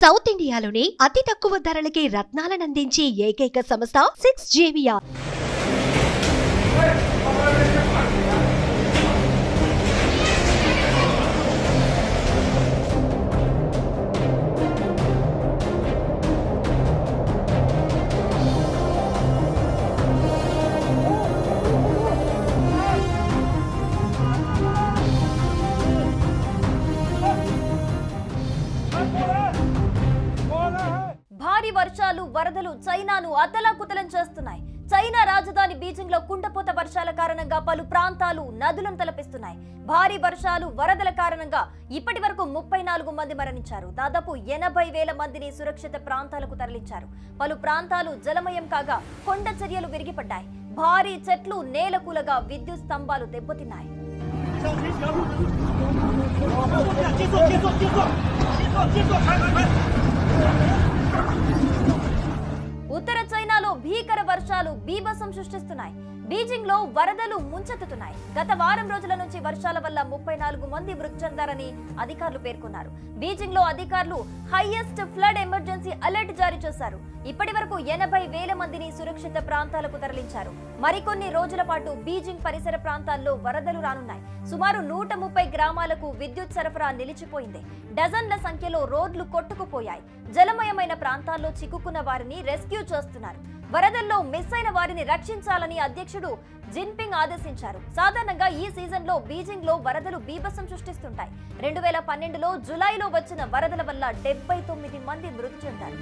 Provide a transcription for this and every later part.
South ఇండియాలోనే అతి తక్కువ ధరలకి రత్నాలనందించే ఏకైక సంస్థ 6JVR. భారీ వర్షాలు వరదలు చైనాను అతలాకుతలం చేస్తున్నాయి. చైనా రాజధాని బీజింగ్ లో కుండపోత వర్షాల కారణంగా పలు ప్రాంతాలు నదులను తలపిస్తున్నాయి. భారీ వర్షాలు వరదల కారణంగా ఇప్పటి వరకు 34 మంది మరణించారు. దాదాపు 80,000 మందిని సురక్షిత ప్రాంతాలకు తరలించారు. పలు ప్రాంతాలు జలమయం కాగా కొండ చర్యలు విరిగిపడ్డాయి. భారీ చెట్లు నేలకూలగా విద్యుత్ స్తంభాలు దెబ్బతిన్నాయి. ఉత్తర చైనాలో భీకర వర్షాలు బీభత్సం సృష్టిస్తున్నాయి. బీజింగ్ లో వరదలు ముంచెత్తుతున్నాయి. గత వారం రోజుల నుంచి వర్షాల వల్ల 34 మంది మృతి చెందారని అధికారులు పేర్కొన్నారు. బీజింగ్ లో అధికారులు హైయెస్ట్ ఫ్లడ్ ఎమర్జెన్సీ అలర్ట్ జారీ చేశారు. ఇప్పటి వరకు 80,000 మందిని సురక్షిత ప్రాంతాలకు తరలించారు. మరికొన్ని రోజుల పాటు బీజింగ్ పరిసర ప్రాంతాల్లో వరదలు రానున్నాయి. సుమారు 130 గ్రామాలకు విద్యుత్ సరఫరా నిలిచిపోయింది. డజన్ల సంఖ్యలో రోడ్లు కొట్టుకుపోయాయి. జలమయమైన ప్రాంతాల్లో చిక్కుకున్న వారిని రెస్క్యూ చేస్తున్నారు. వరదల్లో మిస్ అయిన వారిని రక్షించాలని అధ్యక్షుడు జిన్పింగ్ ఆదేశించారు. సాధారణంగా ఈ సీజన్ లో బీజింగ్ లో వరదలు బీభత్సం సృష్టిస్తుంటాయి. 2012లో జులైలో వచ్చిన వరదల వల్ల 79 మంది మృతి చెందారు.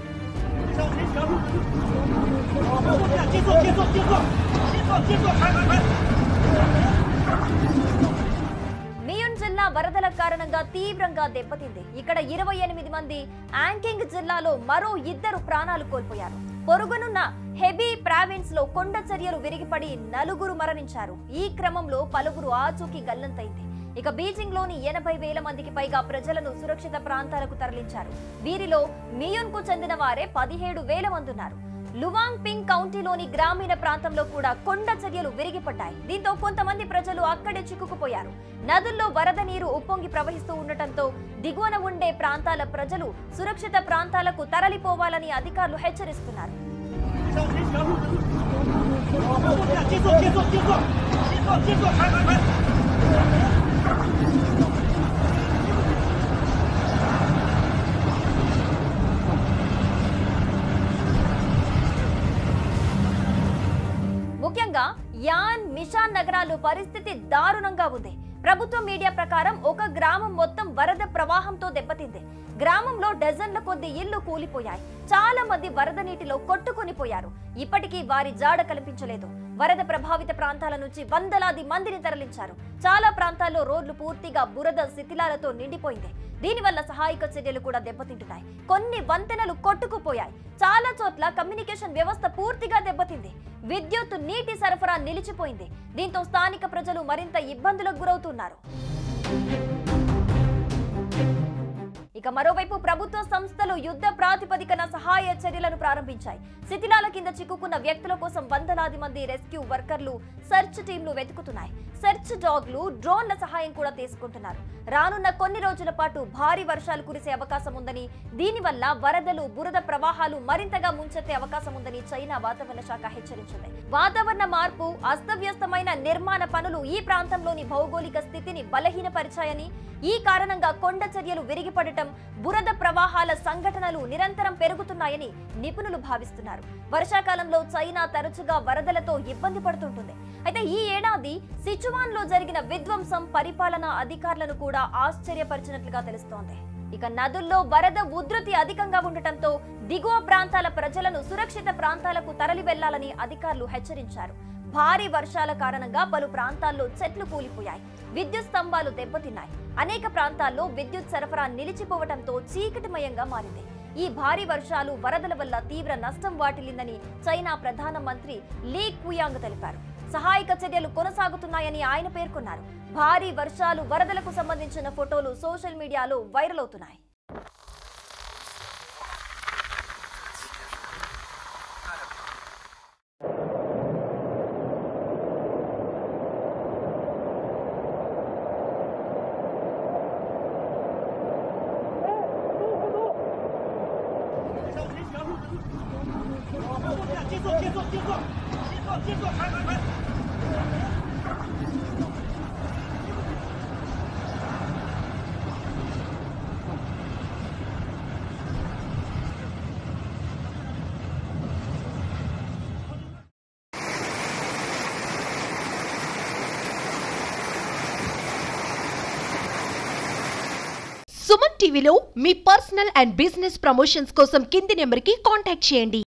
మియోన్ జిల్లా వరదల కారణంగా తీవ్రంగా దెబ్బతింది. ఇక్కడ 28 మంది, యాంకింగ్ జిల్లాలో మరో 2 ప్రాణాలు కోల్పోయారు. పొరుగునున్న హెబీ ప్రావిన్స్ లో కొండ చర్యలు విరిగిపడి 4 మరణించారు. ఈ క్రమంలో పలువురు ఆచూకీ గల్లంతైంది. ఇక బీజింగ్ లోని 80,000 మందికి పైగా ప్రజలను సురక్షిత ప్రాంతాలకు తరలించారు. వీరిలో మియోన్ కు చెందిన వారే 17,000 మంది ఉన్నారు. లువాంగ్ పింగ్ కౌంటీలోని గ్రామీణ ప్రాంతంలో కూడా కొండ చర్యలు విరిగిపడ్డాయి. దీంతో కొంతమంది ప్రజలు అక్కడే చిక్కుకుపోయారు. నదుల్లో వరద నీరు ఉప్పొంగి ప్రవహిస్తూ ఉండటంతో దిగువన ఉండే ప్రాంతాల ప్రజలు సురక్షిత ప్రాంతాలకు తరలిపోవాలని అధికారులు హెచ్చరిస్తున్నారు. ముఖ్యంగా యాన్, మిషాన్ నగరాల్లో పరిస్థితి దారుణంగా ఉంది. ప్రభుత్వ మీడియా ప్రకారం ఒక గ్రామం మొత్తం వరద ప్రవాహంతో దెబ్బతింది. గ్రామంలో డజన్ల కొద్ది ఇళ్లు కూలిపోయాయి. చాలా మంది వరద నీటిలో కొట్టుకొని పోయారు. ఇప్పటికీ వారి జాడ కనిపించలేదు. వరద ప్రభావిత ప్రాంతాల నుంచి వందలాది మందిని తరలించారు. చాలా ప్రాంతాల్లో రోడ్లు పూర్తిగా బురద శిథిలాలతో నిండిపోయింది. దీనివల్ల సహాయక చర్యలు కూడా దెబ్బతింటున్నాయి. కొన్ని వంతెనలు కొట్టుకుపోయాయి. చాలా చోట్ల కమ్యూనికేషన్ వ్యవస్థ పూర్తిగా దెబ్బతింది. విద్యుత్, నీటి సరఫరా నిలిచిపోయింది. దీంతో స్థానిక ప్రజలు మరింత ఇబ్బందులకు గురవుతున్నారు. ఇక మరోవైపు ప్రభుత్వ సంస్థలు యుద్ధ ప్రాతిపదికన సహాయ చర్యలను ప్రారంభించాయి. శిథిలాల కింద చిక్కుకున్న వ్యక్తుల కోసం వందలాది మంది రెస్క్యూ వర్కర్లు సెర్చ్ టీంలు వెతుకుతున్నాయి. సెర్చ్ డాగ్లు, డ్రోన్ల సహాయం కూడా తీసుకుంటున్నారు. రానున్న కొన్ని రోజుల పాటు భారీ వర్షాలు కురిసే అవకాశం ఉందని, దీనివల్ల వరదలు, బురద ప్రవాహాలు మరింతగా ముంచెత్తే అవకాశం ఉందని చైనా వాతావరణ శాఖ హెచ్చరించింది. వాతావరణ మార్పు, అస్తవ్యస్తమైన నిర్మాణ పనులు ఈ ప్రాంతంలోని భౌగోళిక స్థితిని బలహీనపరిచాయని, ఈ కారణంగా కొండ చర్యలు విరిగిపడటం, బురద ప్రవాహాల సంఘటనలు నిరంతరం పెరుగుతున్నాయని నిపుణులు భావిస్తున్నారు. వర్షాకాలంలో చైనా తరచుగా వరదలతో ఇబ్బంది పడుతుంటుంది. అయితే ఈ ఏడాది సిచువాన్ లో జరిగిన విధ్వంసం పరిపాలనా అధికారులను కూడా ఆశ్చర్యపరిచినట్లుగా తెలుస్తోంది. ఇక నదుల్లో వరద ఉధృతి అధికంగా ఉండటంతో దిగువ ప్రాంతాల ప్రజలను సురక్షిత ప్రాంతాలకు తరలి వెళ్లాలని అధికారులు హెచ్చరించారు. భారీ వర్షాల కారణంగా పలు ప్రాంతాల్లో చెట్లు కూలిపోయాయి. విద్యుత్ స్తంభాలు దెబ్బతిన్నాయి. అనేక ప్రాంతాల్లో విద్యుత్ సరఫరా నిలిచిపోవడంతో చీకటిమయంగా మారింది. ఈ భారీ వర్షాలు, వరదల వల్ల తీవ్ర నష్టం వాటిల్లిందని చైనా ప్రధానమంత్రి లీ కుయాంగ్ తెలిపారు. సహాయక చర్యలు కొనసాగుతున్నాయని ఆయన పేర్కొన్నారు. భారీ వర్షాలు, వరదలకు సంబంధించిన ఫోటోలు సోషల్ మీడియాలో వైరల్ అవుతున్నాయి. సుమన్ టీవీలో మీ పర్సనల్ అండ్ బిజినెస్ ప్రమోషన్స్ కోసం కింది నెంబర్కి కాంటాక్ట్ చేయండి.